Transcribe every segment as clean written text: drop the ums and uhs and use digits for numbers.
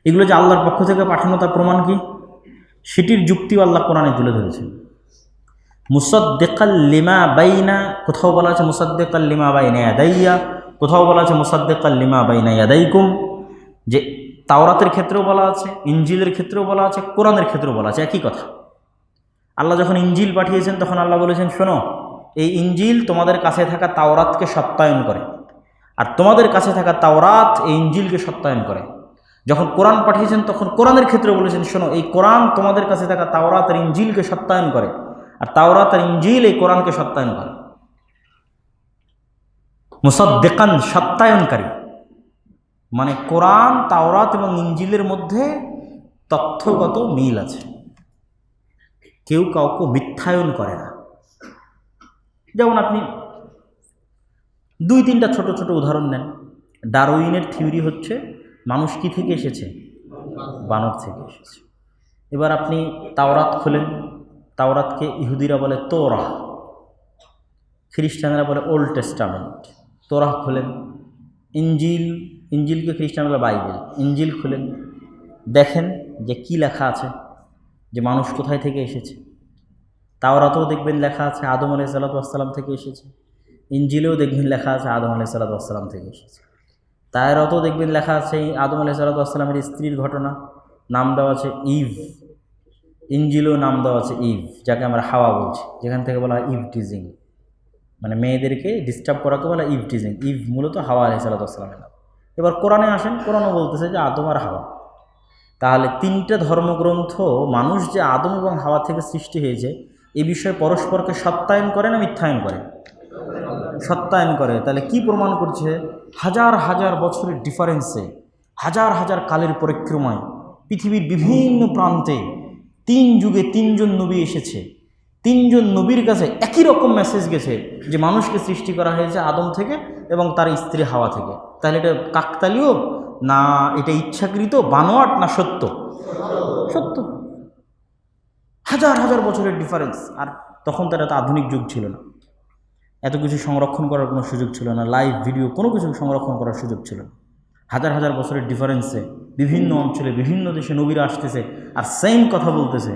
এগুলো যে আল্লাহর পক্ষ থেকে পাঠানো তার প্রমাণ কি? সেটির যুক্তিও আল্লাহ কোরআনে তুলে ধরেছেন। মুসাদ্দিকাল লিমা বাইনা, কোথাও বলা আছে মুসাদ্দিকাল লিমা বাইনা ইয়াদাইয়া, কোথাও বলা আছে মুসাদ্দিকাল লিমা বাইনা ইয়াদাইকুম। যে তাওরাতের ক্ষেত্রেও বলা আছে, ইনজিলের ক্ষেত্রেও বলা আছে, কোরআনের ক্ষেত্রেও বলা আছে, একই কথা। আল্লাহ যখন ইনজিল পাঠিয়েছেন তখন আল্লাহ বলেছেন, শোনো, এই ইনজিল তোমাদের কাছে থাকা তাওরাতকে সত্যায়ন করে, আর তোমাদের কাছে থাকা তাওরাত এই ইনজিলকে সত্যায়ন করে। যখন কোরআন পাঠিয়েছেন তখন কোরআনের ক্ষেত্রে বলেছেন, শোনো, এই কোরআন তোমাদের কাছে থাকা তাওরাত আর ইনজিলকে সত্যায়ন করে, আর তাওরাত আর ইনজিল এই কোরআনকে সত্যায়ন করে। মুসাদ্দিকান, সত্যায়নকারী, মানে কোরআন, তাওরাত এবং ইনজিলের মধ্যে তথ্যগত মিল আছে, কেউ কাউকে মিথ্যায়ন করে না। যেমন আপনি 2-3টা ছোট ছোট উদাহরণ নেন। ডারউইনের থিওরি হচ্ছে মানুষ কি থেকে এসেছে? বানর থেকে এসেছে। এবার আপনি তাওরাত খোলেন, তাওরাতকে ইহুদিরা বলে তোরাহ, খ্রিস্টানরা বলে ওল্ড টেস্টামেন্ট। তোরাহ খোলেন। ইনজিলকে খ্রিস্টানরা বলে বাইবেল। ইনজিল খুলেন, দেখেন যে কি লেখা আছে, যে মানুষ কোথায় থেকে এসেছে। তাওরাতেও দেখবেন লেখা আছে আদম আলাইহিস সালাম থেকে এসেছে। ইনজিলেও দেখবেন লেখা আছে আদম আলাইহিস সালাম থেকে এসেছে। তাওরাতেও দেখবেন লেখা আছে আদম আলাইহিস সালামের স্ত্রীর ঘটনা, নাম দেওয়া আছে ইভ। ইনজিলেও নাম দেওয়া আছে ইভ, যাকে আমরা হাওয়া বলছি, যেখান থেকে বলা হয় ইভ টিজিং, মানে মেয়েদেরকে ডিস্টার্ব করাকে বলা ইভ টিজিং। ইভ মূলত হাওয়া আলাইহিস সালামের নাম। এবার কোরআনে আসেন, কোরআনও বলতেছে যে আদম আর হাওয়া। তাহলে 3টে ধর্মগ্রন্থ মানুষ যে আদম এবং হাওয়া থেকে সৃষ্টি হয়েছে এ বিষয়ে পরস্পরকে সত্যায়ন করে না মিথ্যায়ন করে? সত্যায়ন করে। তাহলে কি প্রমাণ করছে? হাজার হাজার বছরের ডিফারেন্সে, হাজার হাজার কালের পরিক্রমায় পৃথিবীর বিভিন্ন প্রান্তে 3 যুগে 3জন নবী এসেছে। 3জন নবীর কাছে একই রকম মেসেজ গেছে যে মানুষকে সৃষ্টি করা হয়েছে আদম থেকে এবং তার স্ত্রী হাওয়া থেকে। তাহলে এটা কাকতালীয় না, এটা ইচ্ছাকৃত, বানোয়াট, না সত্য? সত্য। হাজার হাজার বছরের ডিফারেন্স। আর তখন তার এত আধুনিক যুগ ছিল না, এত কিছু সংরক্ষণ করার কোনো সুযোগ ছিল না, লাইভ ভিডিও কোনো কিছু সংরক্ষণ করার সুযোগ ছিল না। হাজার হাজার বছরের ডিফারেন্সে বিভিন্ন অঞ্চলে বিভিন্ন দেশে নবীরা আসতেছে আর সেম কথা বলতেছে।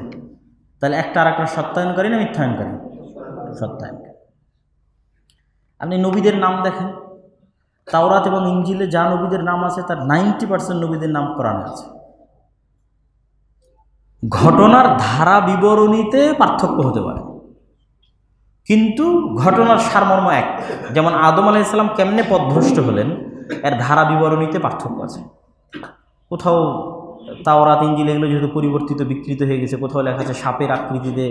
তাহলে একটা আর একটা সত্যায়নকারী না মিথ্যায়নকারী? সত্যায়নকারী। আপনি নবীদের নাম দেখেন, তাওরাত এবং ইনজিলে যা নবীদের নাম আছে তার 90% নবীদের নাম কোরআনে আছে। ঘটনার ধারা বিবরণীতে পার্থক্য হতে পারে, কিন্তু ঘটনার সারমর্ম এক। যেমন আদম আলাইহিস সালাম কেমনে পথভ্রষ্ট হলেন, এর ধারা বিবরণীতে পার্থক্য আছে। কোথাও তাওরাত ইনজিল এগুলো যেহেতু পরিবর্তিত বিকৃত হয়ে গেছে, কোথাও লেখা আছে সাপের আকৃতিতে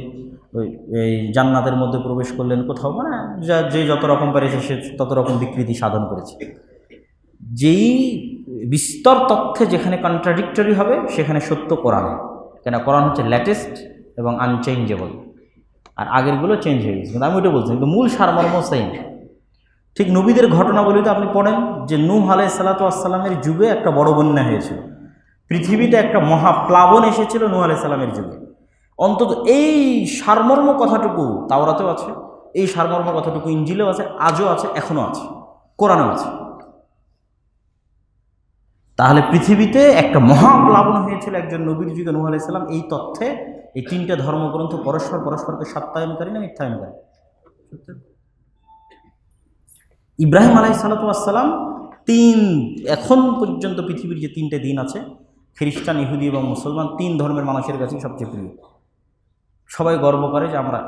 এই জান্নাতের মধ্যে প্রবেশ করলেন, কোথাও মানে যে যত রকম পেরেছে সে তত রকম বিকৃতি সাধন করেছে। যেই বিস্তর তথ্যে যেখানে কন্ট্রাডিক্টরি হবে সেখানে সত্য কোরআন, কেন কোরআন হচ্ছে লেটেস্ট এবং আনচেঞ্জেবল, আর আগেরগুলো চেঞ্জ হয়ে গেছে। কিন্তু আমি ওইটা বলছি, কিন্তু মূল সারমর্ম সেম। ঠিক নবীদের ঘটনাবলিতে আপনি পড়েন যে নূহ আলাইহিস সালামের যুগে একটা বড় বন্যা হয়েছিল, পৃথিবীতে একটা মহাপ্লাবন এসেছিল নূহ আলাইহিস সালামের যুগে। অন্তত এই সারমর্ম কথাটুকু তাওরাতেও আছে, এই সারমর্ম কথাটুকু ইনজিলেও আছে, আজও আছে, এখনও আছে, কোরআনেও আছে। তাহলে পৃথিবীতে একটা মহাপ্লাবন হয়েছিল একজন নবীর যুগে নূহ আলাইহিস সালাম, এই তথ্যে এই 3টে ধর্মগ্রন্থ পরস্পরকে সত্যায়নকারী না মিথ্যায়নকারী? ইব্রাহিম আলাইহিস সালাম এখন পর্যন্ত পৃথিবীর যে 3টে দিন আছে, খ্রিস্টান, ইহুদি এবং মুসলমান, 3 ধর্মের মানুষের কাছে সবচেয়ে প্রিয়। সবাই গর্ব করে যে আমরা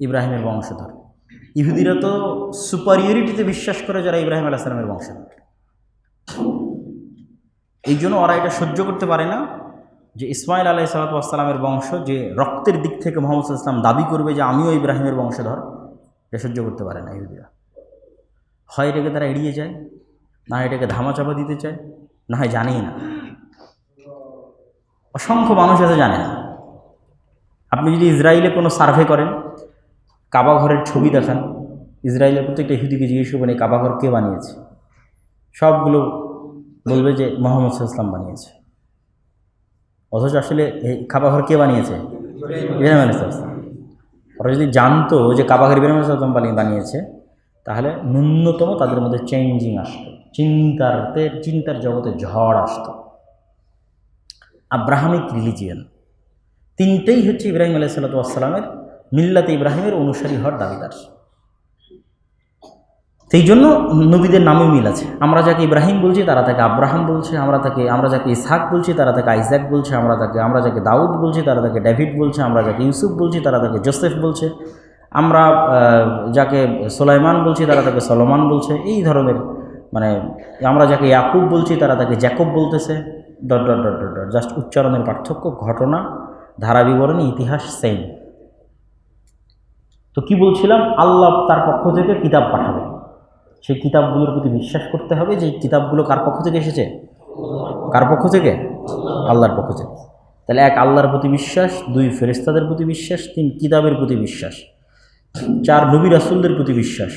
ইব্রাহিমের বংশধর। ইহুদিরা তো সুপারিয়রিটিতে বিশ্বাস করে যারা ইব্রাহিম আলাইহিস সালামের বংশধর। এই জন্য ওরা এটা সহ্য করতে পারে না যে ইসমাইল আলাইহিস সালামের বংশ, যে রক্তের দিক থেকে মুহাম্মদ সাল্লাল্লাহু আলাইহি ওয়াসাল্লাম দাবি করবে যে আমিও ইব্রাহিমের বংশধর, এটা সহ্য করতে পারে না ইহুদিরা। হয় এটাকে তারা এড়িয়ে যায়, না এটাকে ধামাচাপা দিতে চায়, না হয় জানেই না। অসংখ্য মানুষ আছে জানে না। আপনি যদি ইসরায়েলে কোনো সার্ভে করেন, কাবা ঘরের ছবি দেখান, ইসরায়েলের প্রত্যেকটা ইহুদিকে জিজ্ঞেস করবেন এই কাবা ঘর কে বানিয়েছে, সবগুলো বলবে যে মুহাম্মদ সাল্লাল্লাহু আলাইহি ওয়াসাল্লাম বানিয়েছে। অথচ আসলে এই কাবা ঘর কে বানিয়েছে? ইব্রাহিম আলাইহিস সালাম। ওরা যদি জানতো যে কাবা ঘর ইব্রাহিম আলাইহিস সালাম বানিয়েছে, তাহলে ন্যূনতম তাদের মধ্যে চেঞ্জিং আসতো, চিন্তার জগতে ঝড় আসতো। আব্রাহামিক রিলিজিয়ান, তিনটেই হচ্ছে ইব্রাহিম আলাইহিস সালামের মিল্লাতে ইব্রাহিমের অনুসারী হওয়ার দাবিদার। সেই জন্য নবীদের নামে মিল আছে। আমরা যাকে ইব্রাহিম বলছি তারা তাকে আব্রাহাম বলছে, আমরা যাকে ইসহাক বলছি তারা তাকে আইজাক বলছে, আমরা যাকে দাউদ বলছি তারা তাকে ডেভিড বলছে, আমরা যাকে ইউসুফ বলছি তারা তাকে জোসেফ বলছে, আমরা যাকে সুলাইমান বলছি তারা তাকে সলোমান বলছে। এই ধরনের মানে আমরা যাকে ইয়াকুব বলছি তারা তাকে জ্যাকব বলতেছে, dot dot dot dot dot, just উচ্চারণের পার্থক্য, ঘটনা ধারা বিবরণী ইতিহাস সেম। তো কি বলছিলাম, আল্লাহ তার পক্ষ থেকে কিতাব পাঠাবে, সেই কিতাবগুলোর প্রতি বিশ্বাস করতে হবে যে কিতাবগুলো কার পক্ষ থেকে এসেছে, কার পক্ষ থেকে, আল্লাহর পক্ষ থেকে। তাহলে এক আল্লাহর প্রতি বিশ্বাস, দুই ফেরেশতাদের প্রতি বিশ্বাস, তিন কিতাবের প্রতি বিশ্বাস, চার নবী রাসূলদের প্রতি বিশ্বাস।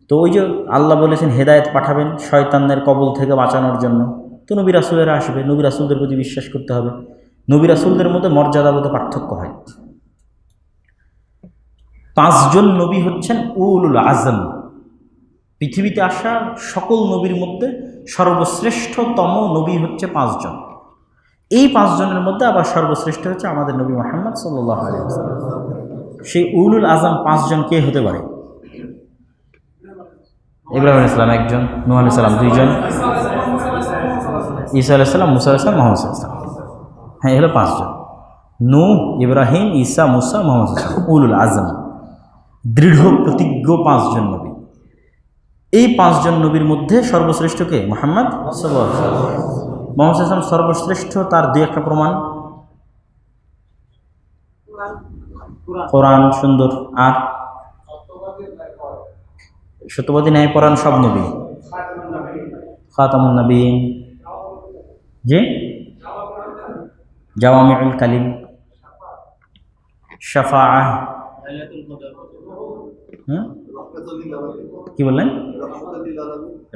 তো ওই যে আল্লাহ বলেছেন হেদায়েত পাঠাবেন শয়তানের কবল থেকে বাঁচানোর জন্য, তো নবী রাসূলেরা আসবে, নবী রাসূলদের প্রতি বিশ্বাস করতে হবে। নবী রাসূলদের মধ্যে মর্যাদাগত পার্থক্য হয়। 5 জন নবী হচ্ছেন উলুল আজম, পৃথিবীতে আসা সকল নবীর মধ্যে সর্বশ্রেষ্ঠতম নবী হচ্ছে 5 জন। এই 5 জনের মধ্যে আবার সর্বশ্রেষ্ঠ হচ্ছে আমাদের নবী মুহাম্মদ সাল্লাল্লাহু আলাইহি ওয়াসাল্লাম। সেই উলুল আজম 5 জন কে হতে পারে? ইব্রাহিম আলাইহিস সালাম একজন, নূহ আলাইহিস সালাম 2 জন, ঈসা আলাইহিস সালাম, মুসা আলাইহিস সালাম, মুহাম্মদ সাল্লাল্লাহু আলাইহি ওয়াসাল্লাম। হ্যাঁ, এগুলো 5 জন, নূহ, ইব্রাহিম, ঈসা, মুসা, মুহাম্মদ সাল্লাল্লাহু আলাইহি ওয়াসাল্লাম, উলুল আজম, দৃঢ় প্রতিজ্ঞ 5 জন নবী। এই 5 জন নবীর মধ্যে সর্বশ্রেষ্ঠ কে? মুহাম্মদ সাল্লাল্লাহু আলাইহি ওয়াসাল্লাম। মুহাম্মদ সাল্লাল্লাহু আলাইহি ওয়াসাল্লাম সর্বশ্রেষ্ঠ, তার 2-1টা প্রমাণ। কোরআন সুন্দর, আর সত্যবাদী ন্যায় পরায়ণ সব নবী, খাতামুন নবীন, জি, জাওয়ামিউল কালিম, শাফাআহ, কি বললেন?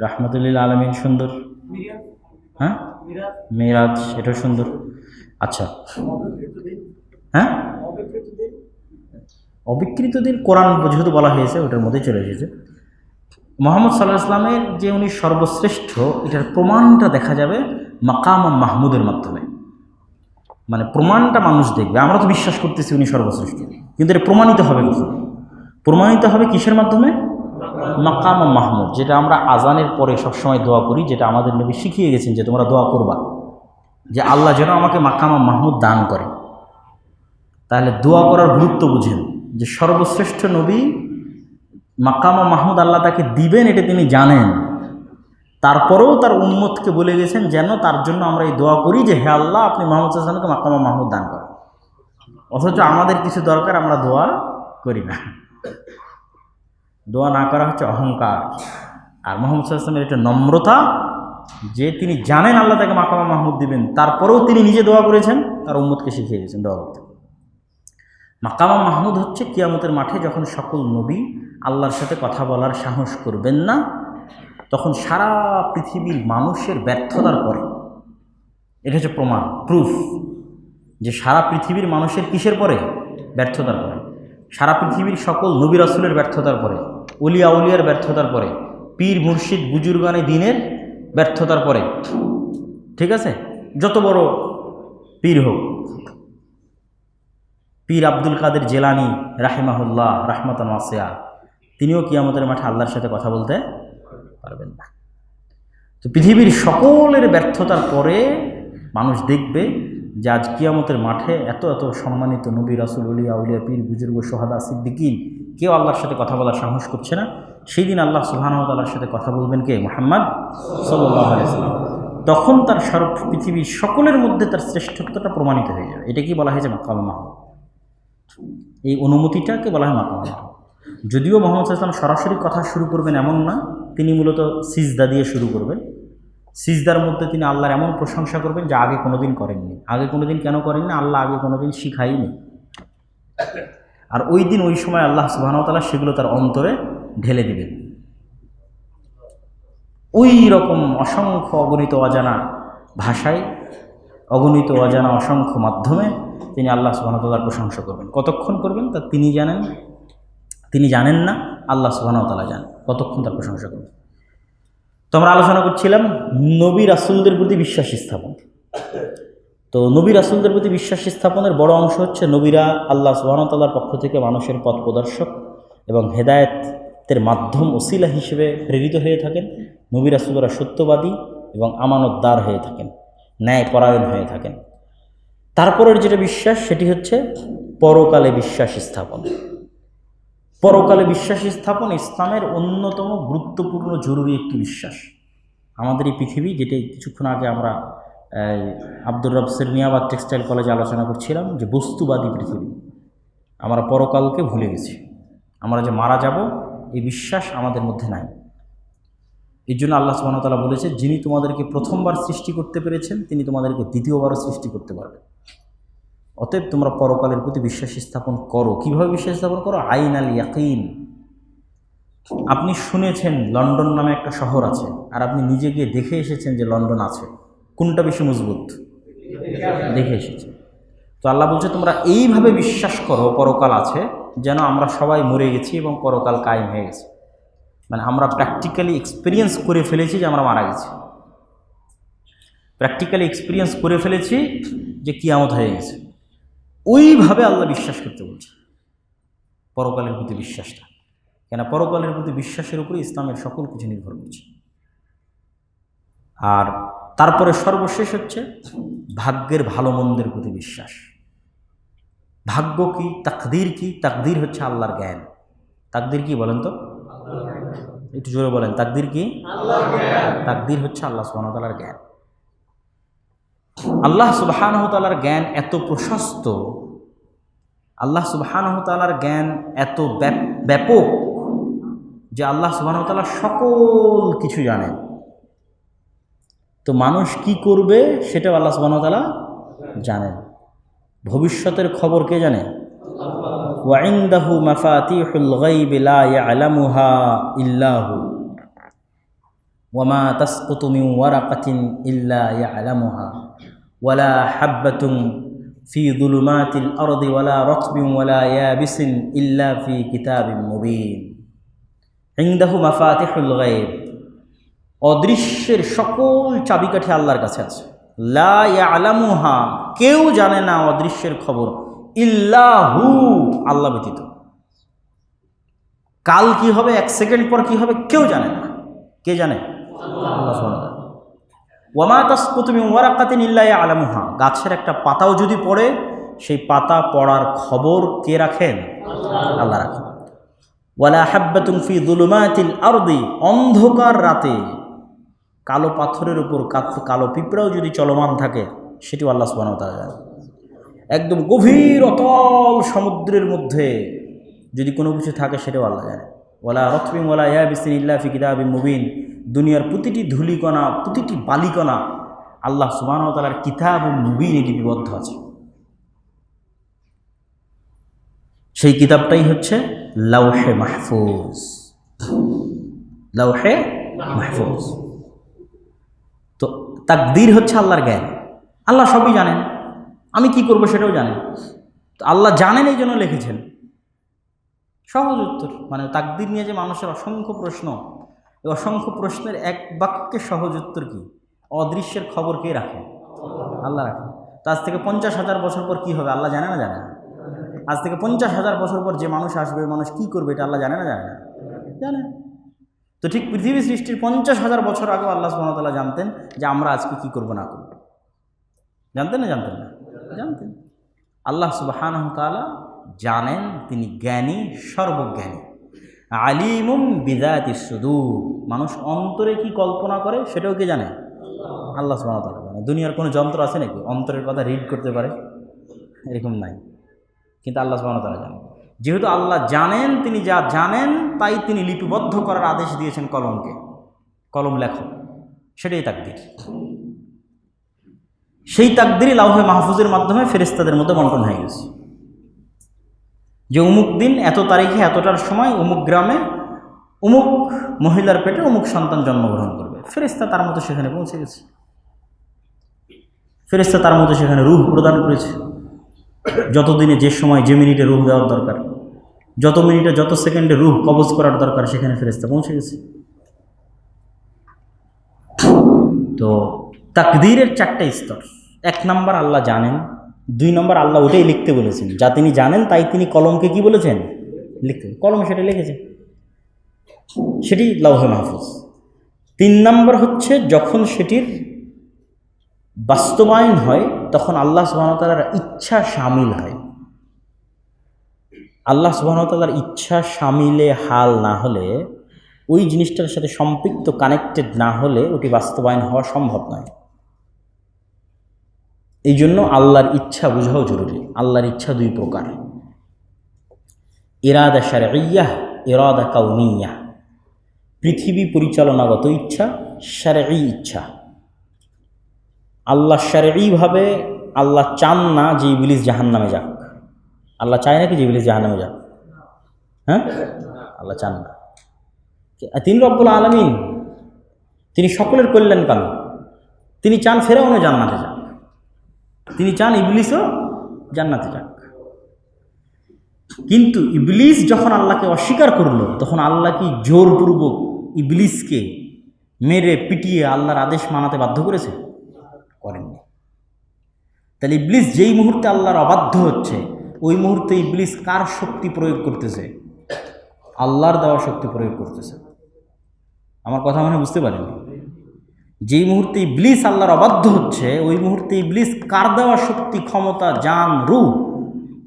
রাহমাতুল আলামিন, সুন্দর। হ্যাঁ, মিরাজ, এটা সুন্দর। আচ্ছা, হ্যাঁ, অবিকৃত দিন কোরআন যেহেতু বলা হয়েছে ওটার মধ্যে চলে এসেছে। মুহাম্মদ সাল্লাল্লাহু আলাইহি ওয়াসাল্লামের যে উনি সর্বশ্রেষ্ঠ, এটার প্রমাণটা দেখা যাবে মাকাম মাহমুদের মাধ্যমে। মানে প্রমাণটা মানুষ দেখবে। আমরা তো বিশ্বাস করতেছি উনি সর্বশ্রেষ্ঠ, কিন্তু এটা প্রমাণিত হবে কিছু, প্রমাণিত হবে কিসের মাধ্যমে? মাকাম মাহমুদ, যেটা আমরা আজানের পরে সবসময় দোয়া করি, যেটা আমাদের নবী শিখিয়ে গেছেন যে তোমরা দোয়া করবা যে আল্লাহ যেন আমাকে মাকাম মাহমুদ দান করে। তাহলে দোয়া করার গুরুত্ব বুঝেন যে সর্বশ্রেষ্ঠ নবী মাকাম মাহমুদ আল্লাহ তাকে দিবেন, এটা তিনি জানেন। তারপরেও তার উম্মতকে বলে গেছেন যেন তার জন্য আমরা এই দোয়া করি যে হে আল্লাহ আপনি মুহাম্মদ সাল্লাল্লাহু আলাইহি ওয়াসাল্লামকে মাকাম মাহমুদ দান করেন। অথচ আমাদের কিছু দরকার, আমরা দোয়া করি না। দোয়া না করা হচ্ছে অহংকার। আর মুহাম্মদ সাল্লাল্লাহু আলাইহি ওয়াসাল্লামের একটা নম্রতা, যে তিনি জানেন আল্লাহ তাকে মাকাম মাহমুদ দিবেন, তারপরেও তিনি নিজে দোয়া করেছেন, তার উম্মতকে শিখিয়ে গেছেন দোয়া করতে। মাকাম মাহমুদ হচ্ছে কিয়ামতের মাঠে যখন সকল নবী আল্লাহর সাথে কথা বলার সাহস করবেন না, তখন সারা পৃথিবীর মানুষের ব্যর্থতার পরে, এটা হচ্ছে প্রমাণ, প্রুফ, যে সারা পৃথিবীর মানুষের কিসের পরে? ব্যর্থতার পরে। সারা পৃথিবীর সকল নবী রাসূলের ব্যর্থতার পরে, ওলিয়া আউলিয়ার ব্যর্থতার পরে, পীর মুর্শিদ বুজুর্গানে দ্বীনের ব্যর্থতার পরে, ঠিক আছে, যত বড় পীর হোক, পীর আব্দুল কাদের জেলানী রাহিমাহুল্লাহ রাহমাতান ওয়াসিয়া, তিনিও কিয়ামতের মাঠে আল্লাহর সাথে কথা বলতে পারবেন না। তো পৃথিবীর সকলের ব্যর্থতার পরে মানুষ দেখবে যে আজ কিয়ামতের মাঠে এত এত সম্মানিত নবী রাসূল, ওলিয়া আউলিয়া, পীর বুজুর্গ, শুহাদা, সিদ্দিকিন কেউ আল্লাহর সাথে কথা বলার সাহস করছে না। সেই দিন আল্লাহ সুবহানাহু ওয়া তাআলার সাথে কথা বলবেন কে? মুহাম্মদ সাল্লাল্লাহু আলাইহি ওয়াসাল্লাম। তখন তার পৃথিবীর সকলের মধ্যে তার শ্রেষ্ঠত্বটা প্রমাণিত হয়ে যাবে। এটা কি বলা হয়েছে? মাকাম মাহমুদ। এই অনুমতিটাকে বলা হয় মাকাম মাহমুদ। যদিও মুহাম্মদ সাল্লাল্লাহু আলাইহি ওয়াসাল্লাম সরাসরি কথা শুরু করবেন এমন না, তিনি মূলত সিজদা দিয়ে শুরু করবেন। সিজদার মধ্যে তিনি আল্লাহর এমন প্রশংসা করবেন যা আগে কোনোদিন করেননি। আগে কোনোদিন কেন করেননি? আল্লাহ আগে কোনোদিন শিখাইনি। আর ওই দিন ওই সময় আল্লাহ সুবহানাহু ওয়া তাআলা সেগুলো তার অন্তরে ঢেলে দিবেন। ওই রকম অসংখ্য অগণিত অজানা ভাষায়, অগণিত অজানা অসংখ্য মাধ্যমে তিনি আল্লাহ সুবহানাহু ওয়া তাআলার প্রশংসা করবেন। কতক্ষণ করবেন তা তিনি জানেন, তিনি জানেন না, আল্লাহ সুবহানাহু ওয়া তাআলা জানেন কতক্ষণ তার প্রশংসা করবেন। তো আমরা আলোচনা করছিলাম নবী রাসূলদের প্রতি বিশ্বাস স্থাপন। তো নবী রাসূলদের প্রতি বিশ্বাস স্থাপনের বড় অংশ হচ্ছে নবীরা আল্লাহ সুবহানাহু ওয়া তাআলার পক্ষ থেকে মানুষের পথ প্রদর্শক এবং হেদায়েতের মাধ্যম ওসিলা হিসেবে প্রেরিত হয়ে থাকেন। নবী রাসূলরা সত্যবাদী এবং আমানতদার হয়ে থাকেন, ন্যায়পরায়ণ হয়ে থাকেন। তারপরের যেটা বিশ্বাস সেটি হচ্ছে পরকালে বিশ্বাস স্থাপন। পরকালে বিশ্বাস স্থাপন ইসলামের অন্যতম গুরুত্বপূর্ণ জরুরি একটি বিশ্বাস। আমাদের এই পৃথিবী, যেটি কিছুক্ষণ আগে আমরা আব্দুর রব সিরনিয়াবাদ টেক্সটাইল কলেজে আলোচনা করছিলাম, যে বস্তুবাদী পৃথিবী। আমরা পরকালকে ভুলে গেছি। আমরা যে মারা যাব এই বিশ্বাস আমাদের মধ্যে নাই। এই জন্য আল্লাহ সুবহানাহু ওয়া তাআলা বলেছে, যিনি তোমাদেরকে প্রথমবার সৃষ্টি করতে পেরেছেন তিনি তোমাদেরকে দ্বিতীয়বারও সৃষ্টি করতে পারবেন। অতএব তোমরা পরকালের প্রতি বিশ্বাস স্থাপন করো। কীভাবে বিশ্বাস স্থাপন করো? আইন আল ইয়াকিন। আপনি শুনেছেন লন্ডন নামে একটা শহর আছে, আর আপনি নিজে গিয়ে দেখে এসেছেন যে লন্ডন আছে। কোনটা বেশি মজবুত? দেখে এসেছে। তো আল্লাহ বলছে তোমরা এইভাবে বিশ্বাস করো পরকাল আছে, যেন আমরা সবাই মরে গেছি এবং পরকাল কায়েম হয়ে গেছে। মানে আমরা প্র্যাকটিক্যালি এক্সপিরিয়েন্স করে ফেলেছি যে আমরা মারা গেছি, প্র্যাকটিক্যালি এক্সপিরিয়েন্স করে ফেলেছি যে কিয়ামত হয়ে গেছে। ওইভাবে আল্লাহ বিশ্বাস করতে বলছে পরকালের প্রতি বিশ্বাসটা। কেন? পরকালের প্রতি বিশ্বাসের উপরে ইসলামের সকল কিছু নির্ভর করছে। আর তারপরে সর্বশেষ হচ্ছে ভাগ্যের ভালো মন্দের প্রতি বিশ্বাস। ভাগ্য কি? তাকদীর কি? তাকদীর হচ্ছে আল্লাহর জ্ঞান। তাকদীর কি বলেন তো? একটু জোরে বলেন, তাকদীর কি? তাকদীর হচ্ছে আল্লাহ সুবহানাহু ওয়া তাআলার জ্ঞান। আল্লাহ সুবহানাহু ওয়া তাআলার জ্ঞান এত প্রশস্ত, আল্লাহ সুবহানাহু ওয়া তাআলার জ্ঞান এত ব্যাপক যে আল্লাহ সুবহানাহু ওয়া তাআলা সকল কিছু জানেন। তো মানুষ কি করবে সেটাও আল্লাহ সুবহানাহু ওয়া তাআলা জানেন। ভবিষ্যতের খবর কে জানে? ওয়া ইনদাহু মাফাতিহুল গায়বি লা ইয়ালামুহা ইল্লাহু ওয়া মা তাসকুতু মিন ওয়ারাকাতিন ইল্লা ইয়ালামুহা ওয়ালা হাববাতুন ফি যুলুমাতিল আরদি ওয়ালা রাতবিন ওয়ালা ইয়াবিসিন ইল্লা ফি কিতাবিম মুবিন। ইনদাহু মাফাতিহুল গায়ব, অদৃশ্যের সকল চাবিকাঠি আল্লাহর কাছে আছে। লা ইয়ালামুহা, কেউ জানে না অদৃশ্যের খবর, ইল্লাহু, আল্লাহ ব্যতীত। কাল কি হবে, এক সেকেন্ড পর কি হবে, কেউ জানে না। কে জানে? আল্লাহ সুবহানাহু ওয়া তাআলা। ওয়া মা তাসকুতু মিন ওয়ারাকাতিন ইল্লা ইয়ালামুহা, গাছের একটা পাতাও যদি পড়ে সেই পাতা পড়ার খবর কে রাখেন? আল্লাহ রাখেন। ওয়ালা হাববাতুন ফি যুলুমাতিল আরদি, অন্ধকার রাতে কালো পাথরের উপর কালো পিঁপড়াও যদি চলমান থাকে সেটিও আল্লাহ সুবহানাহু ওয়া তাআলা জানেন। একদম গভীর অতল সমুদ্রের মধ্যে যদি কোনো কিছু থাকে সেটাও আল্লাহ জানে। ওয়ালা রাতবিন ওয়ালা ইয়াবিসিন ইল্লা ফি কিতাবিম মুবিন, দুনিয়ার প্রতিটি ধূলিকণা, প্রতিটি বালিকণা আল্লাহ সুবহানাহু ওয়া তাআলার কিতাবুম মুবিনে লিপিবদ্ধ আছে। সেই কিতাবটাই হচ্ছে লাওহে মাহফুজ। লাওহে মাহফুজ। তো তাকদীর হচ্ছে আল্লাহর জ্ঞান। আল্লাহ সবই জানেন, আমি কি করব সেটাও জানেন। তো আল্লাহ জানেন, এই জন্য লিখেছেন। সহজ উত্তর। মানে তাকদীর নিয়ে যে মানুষের অসংখ্য প্রশ্ন, এই অসংখ্য প্রশ্নের এক বাক্যে সহজ উত্তর কি? অদৃশ্যের খবর কে রাখে? আল্লাহ রাখে। তো আজ থেকে 50,000 বছর পর কি হবে আল্লাহ জানে না? জানে না। আজ থেকে 50,000 বছর পর যে মানুষ আসবে, মানুষ কি করবে এটা আল্লাহ জানে না? জানে না। জানে। তো ঠিক পৃথিবী সৃষ্টির 50,000 বছর আগেও আল্লাহ সুবহানাহু ওয়া তাআলা জানতেন যে আমরা আজকে কি করব না করব। জানতেন না? জানতেন না? জানতেন। আল্লাহ সুবহানাহু ওয়া তাআলা জানেন, তিনি জ্ঞানী, সর্বজ্ঞানী। আলিমুম বিযাতিস সুদূর, মানুষ অন্তরে কি কল্পনা করে সেটাও কে জানে? আল্লাহ সুবহানাহু ওয়া তাআলা জানে। দুনিয়ার কোনো যন্ত্র আছে নাকি অন্তরের কথা রিড করতে পারে? এরকম নাই। কিন্তু আল্লাহ সুবহানাহু ওয়া তাআলা জানেন। যেহেতু আল্লাহ জানেন, তিনি যা জানেন তাই তিনি লিপিবদ্ধ করার আদেশ দিয়েছেন কলমকে। কলম লেখো, সেটাই তাকদীর। সেই তাকদীরই লাওহে মাহফুজের মাধ্যমে ফেরেশতাদের মধ্যে বন্টন হয়ে গেছে যে অমুক দিন এত তারিখে এতটার সময় অমুক গ্রামে অমুক মহিলার পেটে অমুক সন্তান জন্মগ্রহণ করবে। ফেরেশতা তার মতো সেখানে পৌঁছে গেছে। ফেরেশতা তার মতো সেখানে রূহ প্রদান করেছে। যত দিনে, যে সময়, যে মিনিটে রূহ দেওয়ার দরকার, যত মিনিটে, যত সেকেন্ডে রূহ কবজ করার দরকার, সেখানে ফেরেশতা পৌঁছে গেছে। তো তাকদীরের 4টা স্তর। এক নাম্বার আল্লাহ জানেন, 2 নম্বর আল্লাহ ওটাই লিখতে বলেছেন, যা তিনি জানেন তাই তিনি কলমকে কি বলেছেন, লিখতে, কলমে সেটা লিখেছে, সেটি লাউহে মাহফুজ। 3 নম্বর হচ্ছে যখন সেটির বাস্তবায়ন হয় তখন আল্লাহ সুবহানাহু ওয়া তাআলার ইচ্ছা শামিল হয়। আল্লাহ সুবহানাহু ওয়া তাআলার ইচ্ছা শামিলে হাল না হলে, ওই জিনিসটার সাথে সম্পৃক্ত কানেক্টেড না হলে ওটি বাস্তবায়ন হওয়া সম্ভব নয়। এই জন্য আল্লাহর ইচ্ছা বোঝাও জরুরি। আল্লাহর ইচ্ছা 2 প্রকার, ইরাদা শারঈয়াহ, ইরাদা কাউনিয়াহ। পৃথিবী পরিচালনাগত ইচ্ছা, শারঈ ইচ্ছা। আল্লাহ শারঈভাবে আল্লাহ চান না যে ইবলিস জাহান্নামে যাক। আল্লাহ চায় না কি যে ইবলিস জাহান্নামে যাক? হ্যাঁ, আল্লাহ চান না। তিনি রব্বুল আলামিন, তিনি সকলের কল্যাণকামী। তিনি চান ফেরাউনও জান্নাতে যাক, তিনি চান ইবলিসও জান্নাতে যাক। কিন্তু ইবলিস যখন আল্লাহকে অস্বীকার করলো, তখন আল্লাহ কি জোরপূর্বক ইবলিসকে মেরে পিটিয়ে আল্লাহর আদেশ মানাতে বাধ্য করেছে? করেননি। তাহলে ইবলিস যেই মুহূর্তে আল্লাহর অবাধ্য হচ্ছে, ওই মুহূর্তে ইবলিস কার শক্তি প্রয়োগ করতেছে? আল্লাহর দেওয়া শক্তি প্রয়োগ করতেছে। আমার কথা মনে বুঝতে পারেনি? যেই মুহূর্তে ইবলিস আল্লাহর অবাধ্য হচ্ছে, ওই মুহূর্তে ইবলিস কার দেওয়া শক্তি, ক্ষমতা, জান, রূহ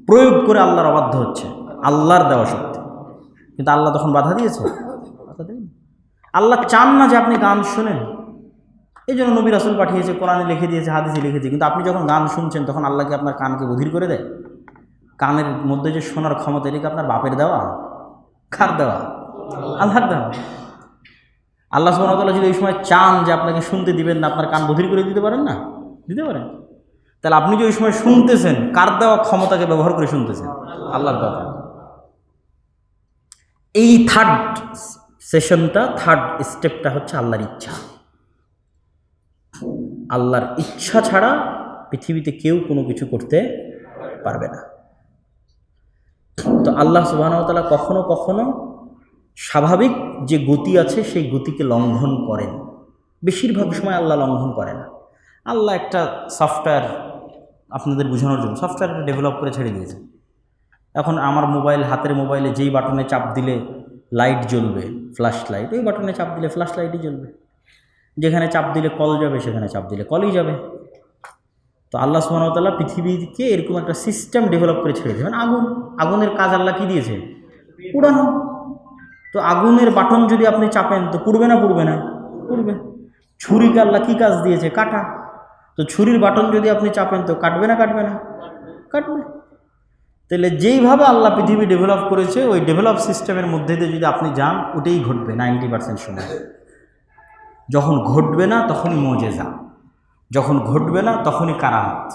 প্রয়োগ করে আল্লাহর অবাধ্য হচ্ছে? আল্লাহর দেওয়া শক্তি। কিন্তু আল্লাহ তখন বাধা দিয়েছে? বাধা দেয়নি। আল্লাহ চান না যে আপনি গান শোনেন, এই জন্য নবী রাসূল পাঠিয়েছে, কোরআনে লিখে দিয়েছে, হাদিসে লিখেছে। কিন্তু আপনি যখন গান শুনছেন তখন আল্লাহ কি আপনার কানকে বধির করে দেয়? কানের মধ্যে যে শোনার ক্ষমতা, এটা কি আপনার বাপের দেওয়া? কার দেওয়া? আল্লাহর দেওয়া। আল্লাহ সুবহানাহু ওয়া তাআলা যদি এই সময় চান যে আপনাকে শুনতে দিবেন না, আপনার কান বধির করে দিতে পারেন না? দিতে পারেন। তাহলে আপনি যে ওই সময় শুনতেছেন, কার দেওয়া ক্ষমতাকে ব্যবহার করে শুনতেছেন? আল্লাহর দেওয়া। এই থার্ড সেশনটা, থার্ড স্টেপটা হচ্ছে আল্লাহর ইচ্ছা। আল্লাহর ইচ্ছা ছাড়া পৃথিবীতে কেউ কোনো কিছু করতে পারবে না। তো আল্লাহ সুবহানাহু ওয়া তাআলা কখনো কখনো স্বাভাবিক যে গতি আছে সেই গতিকে লঙ্ঘন করেন। বেশিরভাগ সময় আল্লাহ লঙ্ঘন করে না। আল্লাহ একটা সফটওয়্যার, আপনাদের বোঝানোর জন্য সফটওয়্যারটা ডেভেলপ করে ছেড়ে দিয়েছে। এখন আমার মোবাইল, হাতের মোবাইলে যেই বাটনে চাপ দিলে লাইট জ্বলবে, ফ্ল্যাশ লাইট, ওই বাটনে চাপ দিলে ফ্ল্যাশ লাইটই জ্বলবে। যেখানে চাপ দিলে কল যাবে, সেখানে চাপ দিলে কলই যাবে। তো আল্লাহ সুবহানাহু ওয়া তাআলা পৃথিবীকে এরকম একটা সিস্টেম ডেভেলপ করে ছেড়ে দিয়েছেন। আগুনের কাজ আল্লাহ কি দিয়েছে? পুরানো। তো আগুনের বাটন যদি আপনি চাপেন তো পুড়বে না? পুড়বে না? পুড়বে। ছুরিকে আল্লাহ কী কাজ দিয়েছে? কাটা। তো ছুরির বাটন যদি আপনি চাপেন তো কাটবে না? কাটবে না? কাটবে। তাহলে যেইভাবে আল্লাহ পৃথিবী ডেভেলপ করেছে, ওই ডেভেলপ সিস্টেমের মধ্যে দিয়ে যদি আপনি যান, ওটাই ঘটবে 90% সময়। যখন ঘটবে না তখনই মুজিজা, যখন ঘটবে না তখনই কারামত।